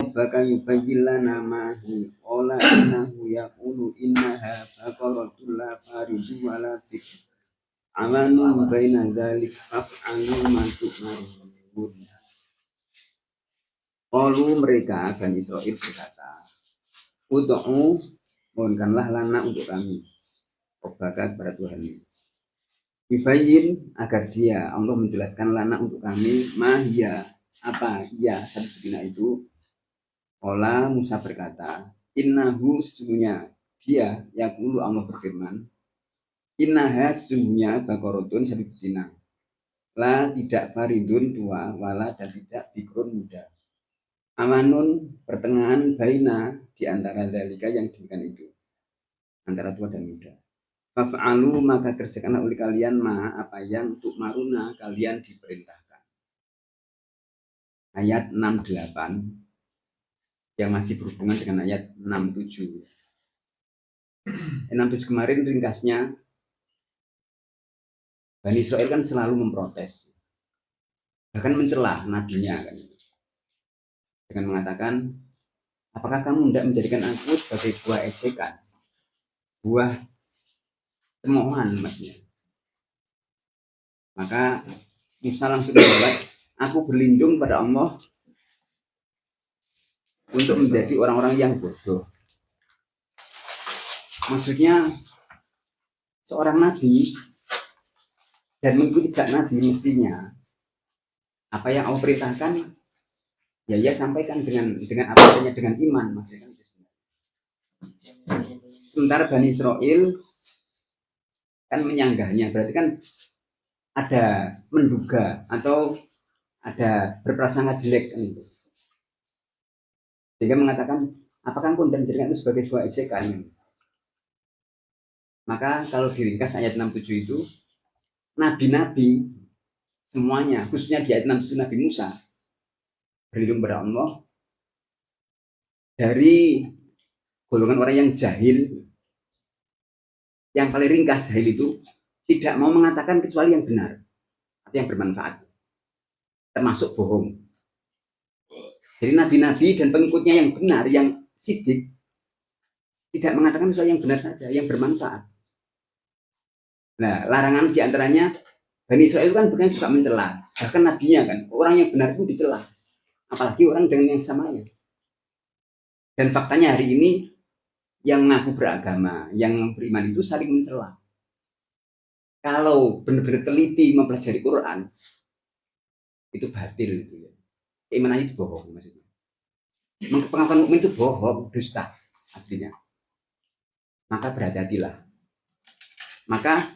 rabbaka yubayyin lana ma hi qala innahu yaqulu innaha baqaratun la faridun wa la bikr amanun baina dzalik faf'alu ma tu'marun. Qalu mereka Bani Israil berkata, ud'u, mohonkanlah lana untuk kami rabbaka kepada Tuhan. Yubayyin, agar dia Allah menjelaskan lana untuk kami mahia, apa ia sabdina itu. Qala Musa berkata, innahu, sesungguhnya dia, yaqulu Allah berfirman, innaha, sesungguhnya baqaratun sabdina, la tidak faridun tua, wala dan tidak bikrun muda, amanun pertengahan baina di antara dzalika yang demikian itu, antara tua dan muda. Faf'alu, maka kerjakanlah oleh kalian apa yang tu'maruna kalian diperintahkan. Ayat 68 yang masih berhubungan dengan ayat 67. 67 kemarin ringkasnya Bani Israil kan selalu memprotes, bahkan mencela nabinya kan, dengan mengatakan, apakah kamu tidak menjadikan aku sebagai buah ejekan, buah cemoohan maksudnya. Maka Musa langsung menjawab, aku berlindung pada Allah untuk menjadi orang-orang yang bodoh. Maksudnya seorang nabi dan mengikuti jejak nabi mestinya apa yang Allah perintahkan ya ia sampaikan dengan apa adanya, dengan iman maksudnya. Sementara Bani Israil kan menyanggahnya, berarti kan ada menduga atau ada berprasangka jelek kan itu. Sehingga mengatakan, apakah engkau menjadikan itu sebagai sebuah ejekan? Maka kalau diringkas ayat 67 itu, nabi-nabi semuanya, khususnya di ayat 67 Nabi Musa berlindung pada Allah dari golongan orang yang jahil. Yang paling ringkas jahil itu tidak mau mengatakan kecuali yang benar atau yang bermanfaat, termasuk bohong. Jadi nabi-nabi dan pengikutnya yang benar, yang sidik, tidak mengatakan kecuali yang benar saja, yang bermanfaat. Nah, larangan diantaranya Bani Israil kan bukan suka mencela, bahkan nabinya kan, orang yang benar pun dicela, apalagi orang dengan yang samanya. Dan faktanya hari ini yang mengaku beragama, yang beriman itu saling mencela. Kalau benar-benar teliti mempelajari Quran, itu batil itu ya. Keimanan itu bohong maksudnya. Pengakuan mukmin itu bohong, dusta aslinya. Maka berhati-hatilah. Maka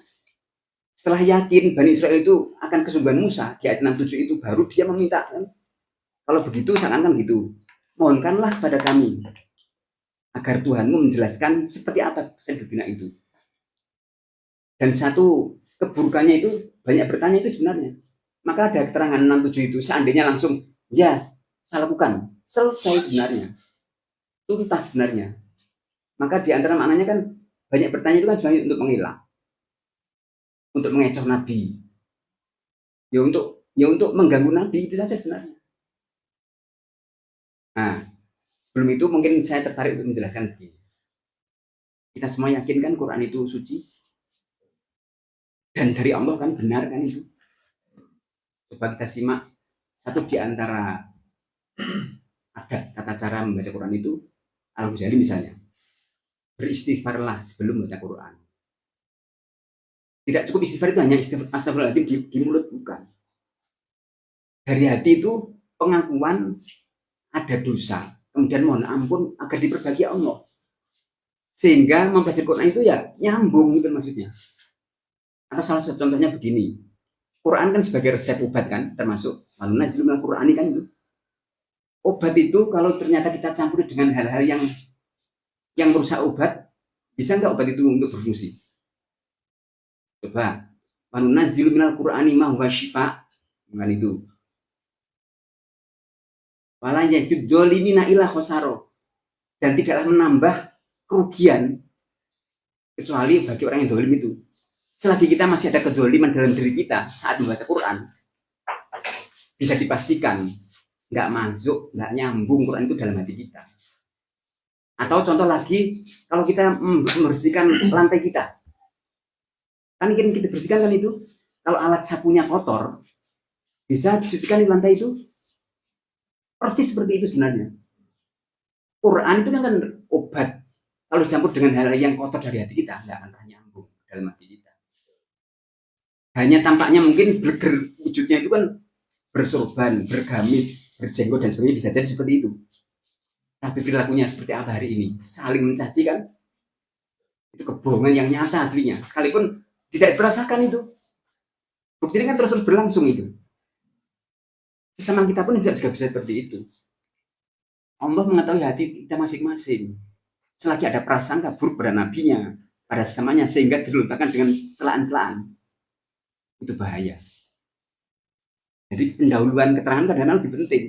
setelah yakin Bani Israil itu akan kesungguhan Musa di ayat 67 itu, baru dia meminta, kalau begitu seakan-akan gitu, mohonkanlah pada kami agar Tuhanmu menjelaskan seperti apa sabdina itu. Dan satu keburukannya itu banyak bertanya itu sebenarnya. Maka ada keterangan 67 itu, seandainya langsung ya saya lakukan, selesai sebenarnya, tuntas sebenarnya. Maka di antara maknanya kan banyak bertanya itu kan sebenarnya untuk mengelak, untuk mengecoh Nabi, ya untuk mengganggu Nabi, itu saja sebenarnya. Nah, sebelum itu mungkin saya tertarik untuk menjelaskan begini. Kita semua yakin kan Quran itu suci dan dari Allah kan, benar kan itu. Coba kita simak satu di antara ada tata cara membaca Quran itu. Al-Ghazali misalnya, beristighfarlah sebelum membaca Quran. Tidak cukup istighfar itu hanya astagfirullahaladzim di mulut, bukan. Dari hati itu pengakuan ada dosa, kemudian mohon ampun agar diperbagi Allah, sehingga membaca Quran itu ya nyambung gitu maksudnya. Atau salah satu contohnya begini, Quran kan sebagai resep obat kan, termasuk al-nazil minal Qur'ani kan itu. Obat itu kalau ternyata kita campuri dengan hal-hal yang merusak obat, bisa nggak obat itu untuk berfungsi? Coba, al-nazil minal Qur'ani ma huwa syifa, dengan itu. Wala yajid dzolimina illa khosaro, dan tidaklah menambah kerugian kecuali bagi orang yang dolim itu. Selagi kita masih ada kezoliman dalam diri kita saat membaca Quran, bisa dipastikan nggak masuk, nggak nyambung Quran itu dalam hati kita. Atau contoh lagi, kalau kita membersihkan lantai kita, kan kita bersihkan kan itu, kalau alat sapunya kotor, bisa disucikan di lantai itu, persis seperti itu sebenarnya. Quran itu kan obat. Kalau dicampur dengan hal yang kotor dari hati kita, nggak akan pernah nyambung dalam hati kita. Hanya tampaknya mungkin bleger, wujudnya itu kan bersorban, bergamis, berjenggot dan sebagainya, bisa jadi seperti itu. Tapi perilakunya seperti apa hari ini? Saling mencaci kan? Itu kebohongan yang nyata aslinya. Sekalipun tidak dirasakan itu. Buktinya kan terus berlangsung itu. Sesama kita pun juga bisa seperti itu. Allah mengetahui hati kita masing-masing. Selagi ada prasangka buruk pada nabinya, pada sesamanya, sehingga dilontarkan dengan celaan-celaan. Itu bahaya. Jadi pendahuluan keterangan kadang-kadang lebih penting.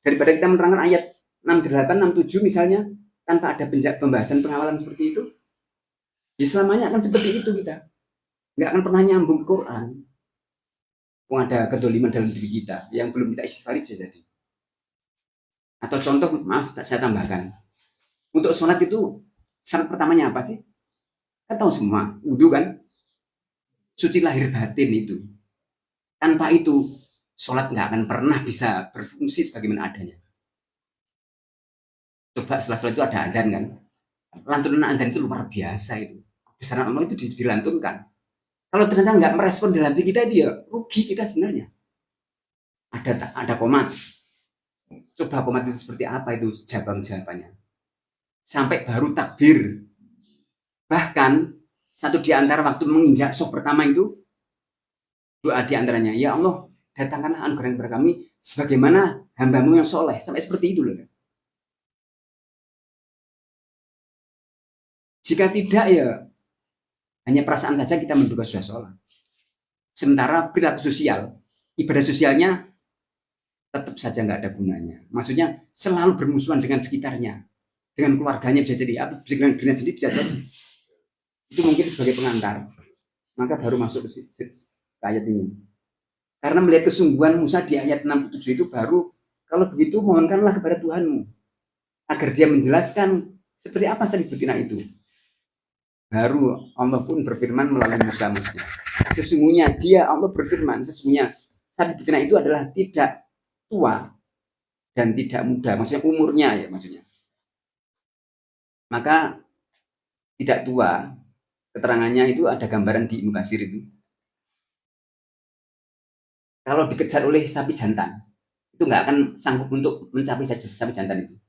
Daripada kita menerangkan ayat 68, 67 misalnya, tanpa ada pembahasan pengawalan seperti itu, ya selamanya akan seperti itu kita. Nggak akan pernah nyambung Quran. Ada kedoliman dalam diri kita yang belum kita istighfari bisa jadi. Atau contoh, maaf, saya tambahkan. Untuk sholat itu, syarat pertamanya apa sih? Kita tahu semua, wudhu kan? Suci lahir batin itu. Tanpa itu, sholat nggak akan pernah bisa berfungsi sebagaimana adanya. Coba setelah sholat itu ada adzan kan? Lantunan adzan itu luar biasa itu. Besaran Allah itu dilantunkan. Kalau ternyata nggak merespon dalam hati kita, itu ya rugi kita sebenarnya. Ada komat. Coba komat itu seperti apa itu jawabannya. Sampai baru takbir. Bahkan satu di antara waktu menginjak soft pertama itu, doa di antaranya, ya Allah, datangkanlah anugerah kepada kami sebagaimana hambamu yang soleh. Sampai seperti itu loh. Jika tidak ya hanya perasaan saja kita menduga sudah sholat. Sementara perilaku sosial, ibadah sosialnya tetap saja nggak ada gunanya. Maksudnya selalu bermusuhan dengan sekitarnya, dengan keluarganya bisa jadi, apa dengan dirinya sendiri bisa jadi. Itu mungkin sebagai pengantar. Maka baru masuk ke ayat ini. Karena melihat kesungguhan Musa di ayat 67 itu baru, kalau begitu mohonkanlah kepada Tuhanmu agar dia menjelaskan seperti apa sabit betina itu. Baru Allah pun berfirman melalui Musa. Sesungguhnya dia, Allah berfirman, sesungguhnya sabit betina itu adalah tidak tua dan tidak muda, maksudnya umurnya ya maksudnya. Maka tidak tua, keterangannya itu ada gambaran di Ibnu Katsir itu. Kalau dikejar oleh sapi jantan, itu nggak akan sanggup untuk mencapai sapi jantan itu.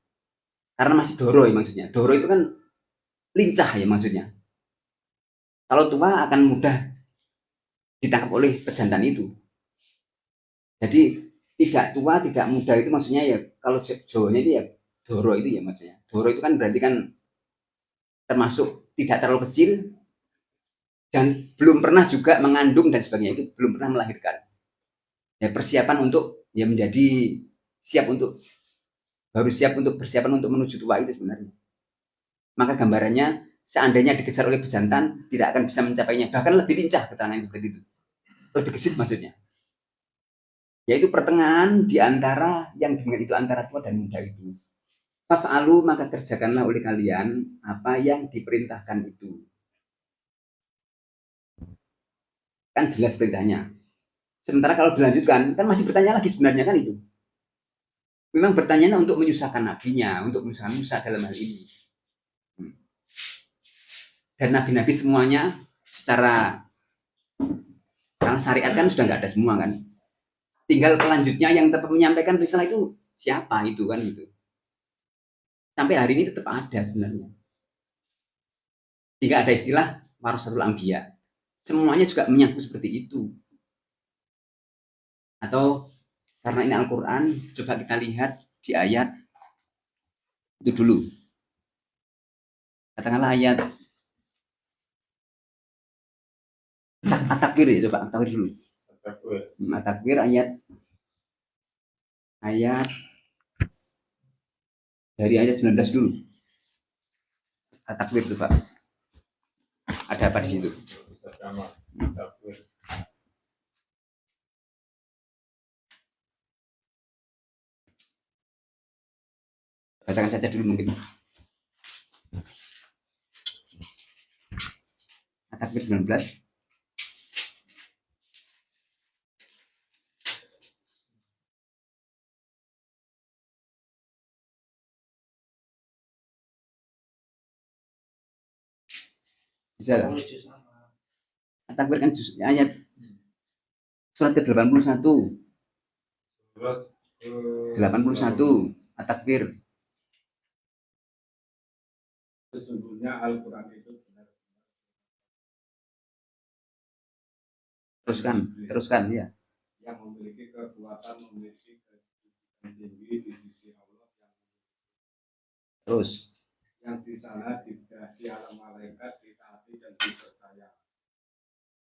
Karena masih doro ya maksudnya. Doro itu kan lincah ya maksudnya. Kalau tua akan mudah ditangkap oleh pejantan itu. Jadi tidak tua, tidak muda itu maksudnya ya, kalau Jawanya itu ya doro itu ya maksudnya. Doro itu kan berarti kan termasuk tidak terlalu kecil dan belum pernah juga mengandung dan sebagainya, itu belum pernah melahirkan. Ya persiapan untuk ya menjadi siap untuk persiapan untuk menuju tua itu sebenarnya. Maka gambarannya seandainya dikejar oleh pejantan tidak akan bisa mencapainya, bahkan lebih lincah keterangan seperti itu, lebih gesit maksudnya, yaitu pertengahan di antara yang dengan itu antara tua dan muda itu. Faf'alu, maka kerjakanlah oleh kalian apa yang diperintahkan itu. Kan jelas perintahnya. Sementara kalau dilanjutkan kan masih bertanya lagi sebenarnya kan itu. Memang bertanya untuk menyusahkan nabinya, untuk menyusahkan Musa dalam hal ini. Dan nabi-nabi semuanya secara karena syariat kan sudah nggak ada semua kan. Tinggal pelanjutnya yang tetap menyampaikan risalah itu siapa itu kan gitu. Sampai hari ini tetap ada sebenarnya. Jika ada istilah warasatul anbiya, semuanya juga menyangkut seperti itu. Atau karena ini Al-Quran, coba kita lihat di ayat itu dulu. Katakanlah ayat At-Takwir ya, coba At-Takwir dulu. At-Takwir ayat dari ayat 19 dulu. At-Takwir coba. Ada apa di situ? Bacakan saja dulu mungkin. At-Takbir 19. Bisa lah. At-Takbir kan ayat surat ke-81. 81 At-Takbir. Sesungguhnya Al-Quran itu benar. Teruskan ya. Yang memiliki kekuatan, memiliki kedudukan tinggi di sisi Allah, Terus yang di sana di alam malaikat ditaati dan dipercaya.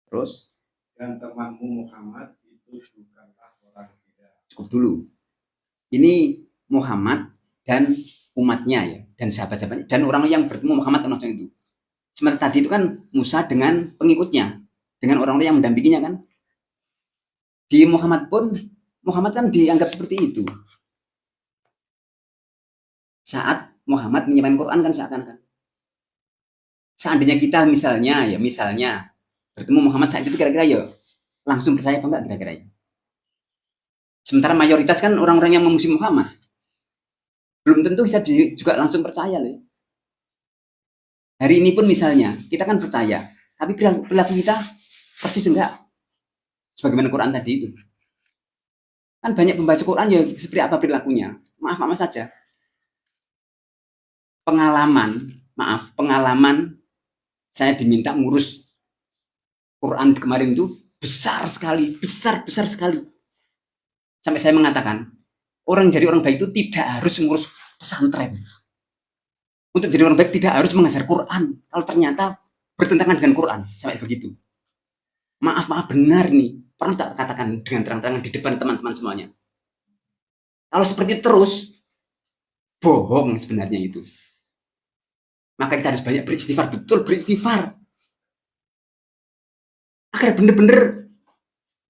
Terus Dan temanmu Muhammad itu bukanlah orang gila. Cukup dulu. Ini Muhammad dan umatnya ya, dan sahabat-sahabatnya, dan orang yang bertemu Muhammad kan itu. Sementara tadi itu kan Musa dengan pengikutnya, dengan orang-orang yang mendampinginya kan. Di Muhammad kan dianggap seperti itu. Saat Muhammad menyampaikan Quran kan seakan-akan. Seandainya kita misalnya bertemu Muhammad saat itu kira-kira ya langsung percaya apa enggak kira-kira ya. Sementara mayoritas kan orang-orang yang memusuhi Muhammad. Belum tentu bisa juga langsung percaya loh. Hari ini pun misalnya kita kan percaya, tapi perilaku kita persis enggak sebagaimana Quran tadi itu. Kan banyak pembaca Quran ya seperti apa perilakunya. Maaf saja. Pengalaman saya diminta ngurus Quran kemarin itu besar sekali. Sampai saya mengatakan, jadi orang baik itu tidak harus ngurus pesantren. Untuk jadi orang baik tidak harus mengajar Quran. Kalau ternyata bertentangan dengan Quran, sampai begitu. Maaf benar nih. Perlu tak katakan dengan terang-terangan di depan teman-teman semuanya. Kalau seperti itu terus, bohong sebenarnya itu. Maka kita harus banyak beristighfar, betul beristighfar. Agar benar-benar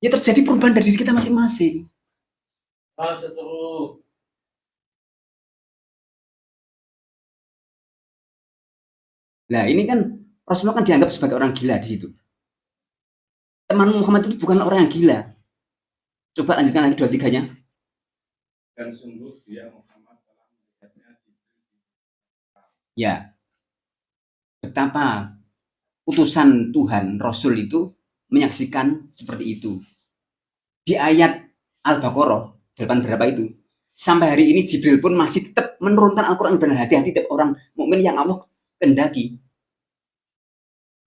ya terjadi perubahan dari diri kita masing-masing. Nah ini kan Rasulullah kan dianggap sebagai orang gila di situ. Teman Muhammad itu bukan orang yang gila. Coba lanjutkan lagi 2-3-nya. Dan sungguh dia Muhammad telah melihatnya. Ya, betapa utusan Tuhan Rasul itu menyaksikan seperti itu. Di ayat Al-Baqarah 8 berapa itu, sampai hari ini Jibril pun masih tetap menurunkan Al-Quran dan hati-hati tiap orang mukmin yang Allah kehendaki.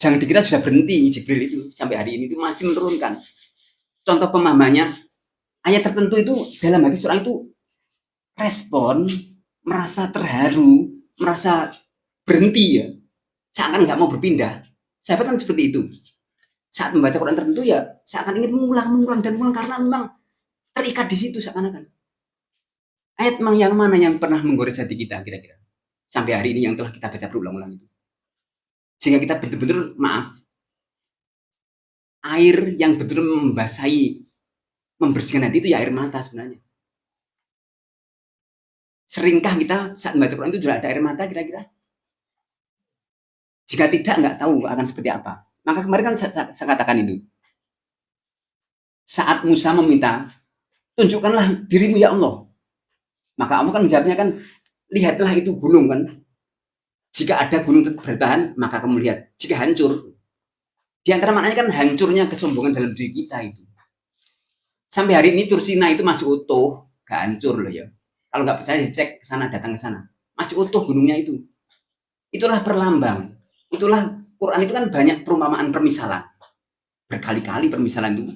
Jangan dikira sudah berhenti Jibril itu, sampai hari ini itu masih menurunkan. Contoh pemahamannya, ayat tertentu itu dalam hati seorang itu respon, merasa terharu, merasa berhenti ya, seakan nggak mau berpindah. Sahabat kan seperti itu. Saat membaca Quran tertentu ya, seakan ingin mengulang karena memang terikat di situ seakan-akan. Ayat yang mana yang pernah menggores hati kita kira-kira? Sampai hari ini yang telah kita baca berulang-ulang itu. Sehingga kita betul-betul air yang betul-betul membasahi, membersihkan hati itu ya air mata sebenarnya. Seringkah kita saat membaca Quran itu sudah ada air mata kira-kira? Jika tidak, nggak tahu akan seperti apa. Maka kemarin kan saya katakan itu. Saat Musa meminta, tunjukkanlah dirimu ya Allah. Maka Allah kan menjawabnya kan, lihatlah itu gunung kan. Jika ada gunung bertahan, maka kamu lihat. Jika hancur, di antara maknanya kan hancurnya kesombongan dalam diri kita itu. Sampai hari ini Tursina itu masih utuh, gak hancur loh ya. Kalau nggak percaya dicek ke sana, datang ke sana. Masih utuh gunungnya itu. Itulah perlambang. Itulah Quran itu kan banyak perumpamaan permisalan. Berkali-kali permisalan itu.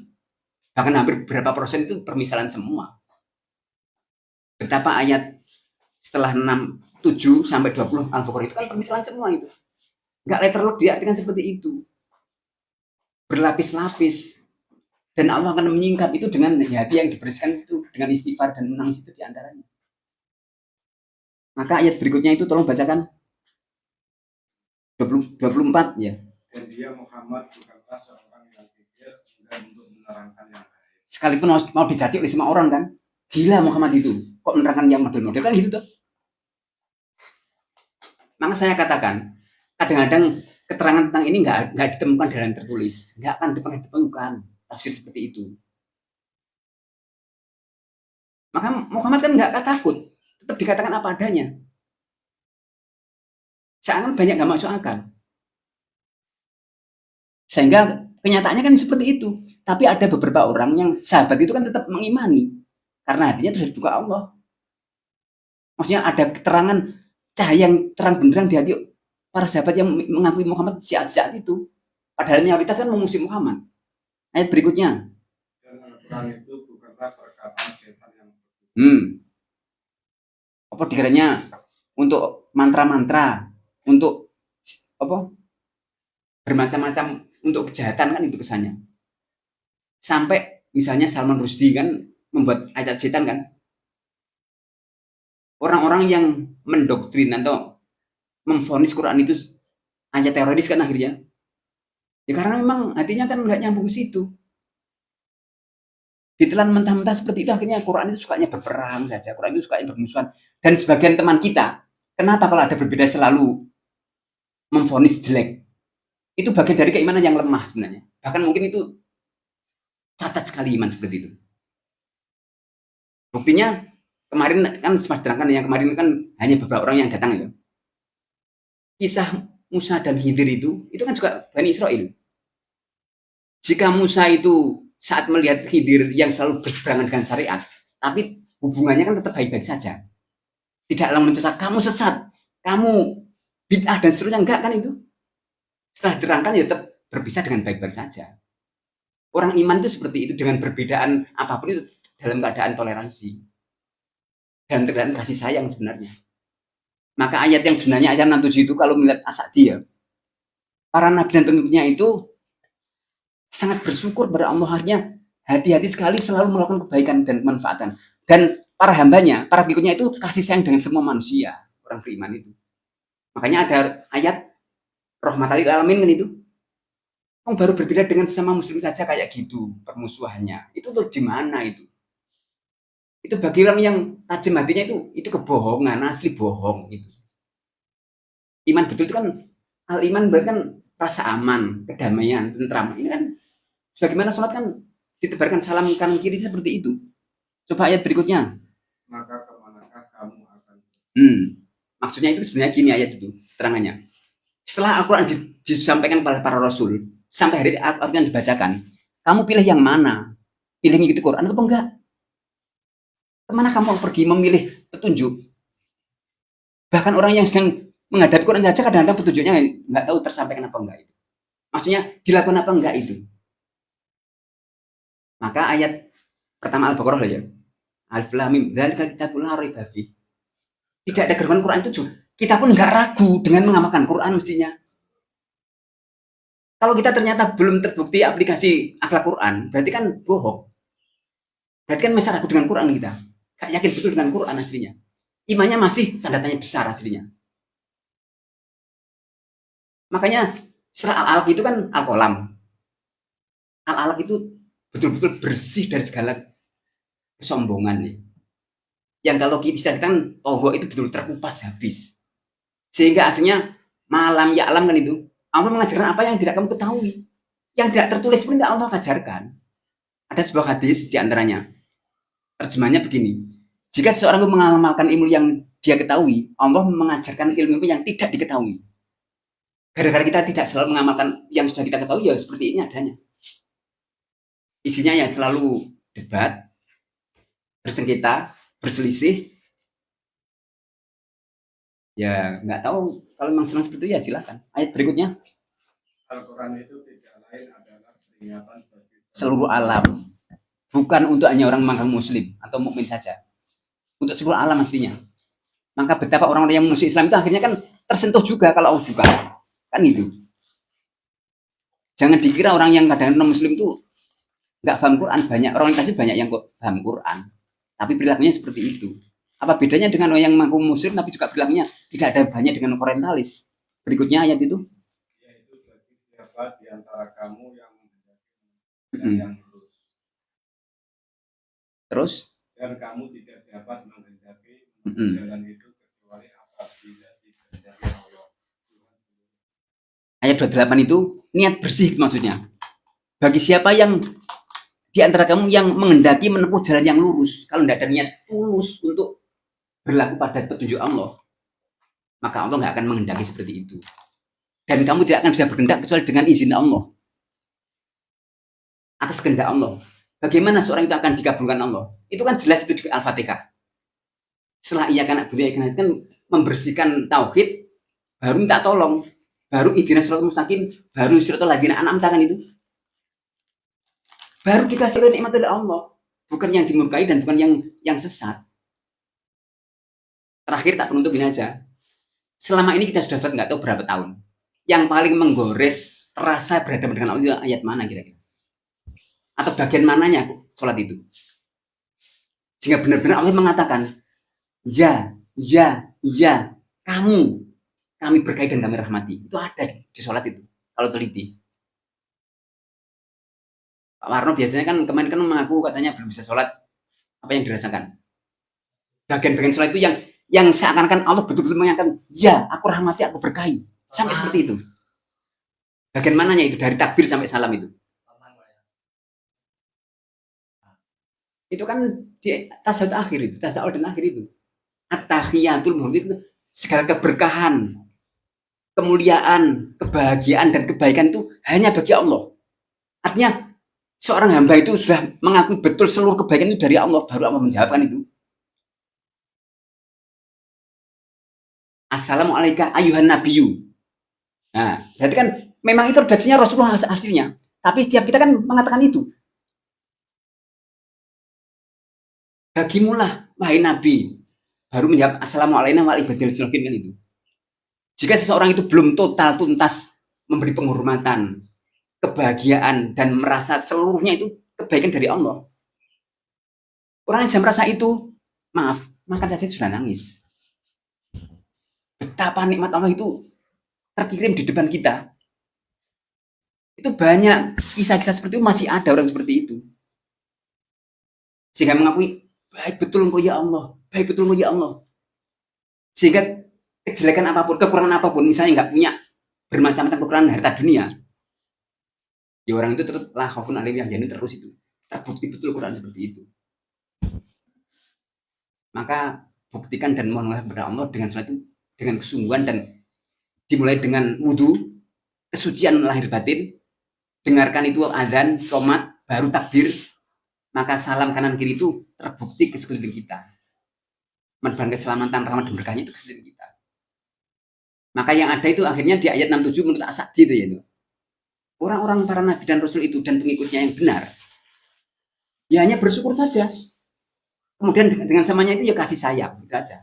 Bahkan hampir berapa persen itu permisalan semua. Betapa ayat setelah 7 sampai 20 Al-Baqarah itu kan permisalan semua itu. Enggak letterlock diartikan seperti itu. Berlapis-lapis. Dan Allah akan menyingkap itu dengan hati yang dibersihkan itu dengan istighfar dan menangis itu diantaranya. Maka ayat berikutnya itu tolong bacakan 24 ya. Dan dia Muhammad bukanlah seorang yang kikir dan untuk menerangkan yang lain. Sekalipun mau dicaci oleh semua orang kan, gila Muhammad itu. Kok menerangkan yang model-model kan gitu tuh. Maka saya katakan, kadang-kadang keterangan tentang ini nggak ditemukan dalam tertulis, nggak akan ditemukan tafsir seperti itu. Maka Muhammad kan nggak takut, tetap dikatakan apa adanya. Seakan banyak nggak masuk akal. Sehingga kenyataannya kan seperti itu. Tapi ada beberapa orang yang sahabat itu kan tetap mengimani. Karena hatinya sudah dibuka Allah. Maksudnya ada keterangan cahaya yang terang benderang di hati para sahabat yang mengakui Muhammad saat itu. Padahal mayoritas kan memusuhi Muhammad. Ayat berikutnya. Dan Al-Quran itu bukanlah perkataan setan yang Apa dikiranya untuk mantra-mantra, untuk apa bermacam-macam untuk kejahatan kan itu kesannya. Sampai misalnya Salman Rushdie kan membuat ayat setan kan. Orang-orang yang mendoktrin atau memvonis Quran itu ayat teroris kan akhirnya. Ya karena memang hatinya kan nggak nyambung ke situ. Ditelan mentah-mentah seperti itu akhirnya Quran itu sukanya berperang saja. Quran itu sukanya bermusuhan. Dan sebagian teman kita, kenapa kalau ada berbeda selalu memvonis jelek? Itu bagian dari keimanan yang lemah sebenarnya. Bahkan mungkin itu cacat sekali iman seperti itu. Buktinya kemarin kan sempat diterangkan yang kemarin kan hanya beberapa orang yang datang ya. Kisah Musa dan Khidir itu kan juga Bani Israel. Jika Musa itu saat melihat Khidir yang selalu berseberangan dengan syariat, tapi hubungannya kan tetap baik-baik saja. Tidak langsung mencesak, kamu sesat, kamu bid'ah dan seterusnya, enggak kan itu. Setelah diterangkan ya tetap berpisah dengan baik-baik saja. Orang iman itu seperti itu, dengan perbedaan apapun itu dalam keadaan toleransi. Dan keadaan kasih sayang sebenarnya. Maka ayat yang sebenarnya ayat 67 itu kalau melihat As-Sa'di ya, para nabi dan pengikutnya itu sangat bersyukur pada Allah, akhirnya hati-hati sekali selalu melakukan kebaikan dan kemanfaatan. Dan para hambanya, para pengikutnya itu kasih sayang dengan semua manusia, orang beriman itu. Makanya ada ayat rahmatal lil alamin kan itu. Baru berbeda dengan sesama muslim saja kayak gitu permusuhannya. Itu tuh di mana itu? Itu bagi orang yang tajam hatinya itu kebohongan, asli bohong itu. Iman betul itu kan al-iman berarti kan rasa aman, kedamaian, tentram. Ini kan sebagaimana sholat kan ditebarkan salam kanan kiri seperti itu. Coba ayat berikutnya. Maka kemanakah kamu akan? Maksudnya itu sebenarnya gini ayat itu terangannya. Setelah Al-Quran disampaikan kepada para rasul, sampai hari Al-Quran dibacakan, kamu pilih yang mana? Pilih mengikuti Quran atau enggak? Kemana kamu pergi memilih petunjuk? Bahkan orang yang sedang menghadapi Quran saja kadang-kadang petunjuknya nggak tahu tersampaikan apa enggak itu. Maksudnya dilakukan apa enggak itu. Maka ayat pertama Al-Baqarah ya. Alif Lam Mim, dzalikal kitabul la raiba fih. Tidak ada keraguan Quran itu juga. Kita pun nggak ragu dengan mengamalkan Quran mestinya. Kalau kita ternyata belum terbukti aplikasi akhlak Quran, berarti kan bohong. Berarti kan masih ragu dengan Quran kita. Gak yakin betul dengan Quran aslinya. Imannya masih tanda tanya besar aslinya. Makanya setelah al-alaq itu kan al-qalam. Al-alaq itu betul-betul bersih dari segala kesombongan nih. Yang kalau kita kan togo itu betul terkupas habis. Sehingga akhirnya malam ya alam kan itu. Allah mengajarkan apa yang tidak kamu ketahui. Yang tidak tertulis pun tidak Allah ajarkan. Ada sebuah hadis diantaranya. Terjemahnya begini. Jika seseorang itu mengamalkan ilmu yang dia ketahui, Allah mengajarkan ilmu yang tidak diketahui. Gara-gara kita tidak selalu mengamalkan yang sudah kita ketahui, ya seperti ini adanya. Isinya ya selalu debat, bersengketa, berselisih. Ya nggak tahu, kalau memang senang seperti itu ya silakan. Ayat berikutnya. Al-Quran itu tidak lain adalah peringatan bagi seluruh alam. Bukan untuk hanya orang muslim atau mukmin saja. Untuk seluruh alam aslinya. Maka betapa orang-orang yang musuh Islam itu akhirnya kan tersentuh juga kalau Allah buka. Kan itu. Jangan dikira orang yang kadang-kadang non-muslim itu nggak paham Quran. Banyak orang yang kasih banyak yang paham Quran. Tapi perilakunya seperti itu. Apa bedanya dengan orang yang mengaku muslim tapi juga perilakunya tidak ada banyak dengan orientalis. Berikutnya ayat itu. Yaitu bagi siapa di antara kamu yang menghendaki yang lurus. Terus? Dan kamu tidak dapat menghendaki jalan itu kecuali apabila dikehendaki Allah. ayat 28 itu niat bersih maksudnya. Bagi siapa yang di antara kamu yang menghendaki menempuh jalan yang lurus, kalau tidak ada niat tulus untuk berlaku pada petunjuk Allah, maka Allah nggak akan menghendaki seperti itu. Dan kamu tidak akan bisa berkehendak kecuali dengan izin Allah. Atas kehendak Allah. Bagaimana seorang itu akan dikabulkan Allah? Itu kan jelas itu di Al-Fatihah. Setelah ia kan membersihkan tauhid, baru minta tolong, baru ihdinas shiratal mustaqim, baru siratal ladzina an'amta kan itu. Baru dikasih nikmat dari Allah, bukan yang dimurkai dan bukan yang sesat. Terakhir tak penutup ini aja. Selama ini kita sudah nggak tahu berapa tahun. Yang paling menggores terasa berhadapan dengan Allah ayat mana kira-kira? Atau bagian mananya sholat itu? Sehingga benar-benar Allah mengatakan, ya, kami berkahi dan kami rahmati. Itu ada di sholat itu, kalau teliti. Pak Warno biasanya kan kemarin kan mengaku katanya belum bisa sholat. Apa yang dirasakan? Bagian-bagian sholat itu yang seakan-akan Allah betul-betul mengatakan, ya, aku rahmati, aku berkahi. Sampai seperti itu. Bagian mananya itu? Dari takbir sampai salam itu. Itu kan di tasawuf akhir itu, tasawuf dan akhir itu. At-tahiyatul muhammadiyah itu segala keberkahan, kemuliaan, kebahagiaan dan kebaikan itu hanya bagi Allah. Artinya seorang hamba itu sudah mengakui betul seluruh kebaikan itu dari Allah, baru Allah menjawabkan itu. Assalamualaikum ayuhan nabiyyu. Nah, berarti kan memang itu redaksinya Rasulullah aslinya. Tapi setiap kita kan mengatakan itu. Bagimulah, wahai Nabi. Baru menjawab Assalamualaikum warahmatullahi wabarakatuh kan itu. Jika seseorang itu belum total tuntas memberi penghormatan, kebahagiaan, dan merasa seluruhnya itu kebaikan dari Allah. Orang yang sudah merasa itu, maaf, maka saja sudah nangis. Betapa nikmat Allah itu terkirim di depan kita. Itu banyak kisah-kisah seperti itu, masih ada orang seperti itu. Sehingga mengakui, baik betul engkau ya Allah, baik betul engkau ya Allah. Sehingga kejelekan apapun, kekurangan apapun, misalnya nggak punya bermacam-macam kekurangan harta dunia, ya orang itu terus lah khaufun alaihim yahzanun terus itu. Terbukti betul Quran seperti itu. Maka buktikan dan mohonlah kepada Allah dengan suatu dengan kesungguhan dan dimulai dengan wudhu, kesucian lahir batin, dengarkan itu adzan, qomat, baru takbir, maka salam kanan kiri itu terbukti ke sekeliling kita. Menebarkan keselamatan, rahmat dan berkahnya itu ke sekeliling kita. Maka yang ada itu akhirnya di ayat 67 menurut As-Sa'di itu ya itu. Orang-orang para nabi dan rasul itu dan pengikutnya yang benar, ya hanya bersyukur saja. Kemudian dengan samanya itu ya kasih sayang, itu aja.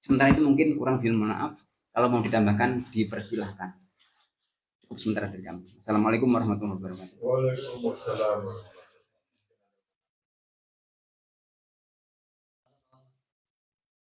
Sementara itu mungkin kurang mohon maaf. Kalau mau ditambahkan dipersilahkan. Cukup sementara dari kami. Assalamualaikum warahmatullahi wabarakatuh. Waalaikumsalam.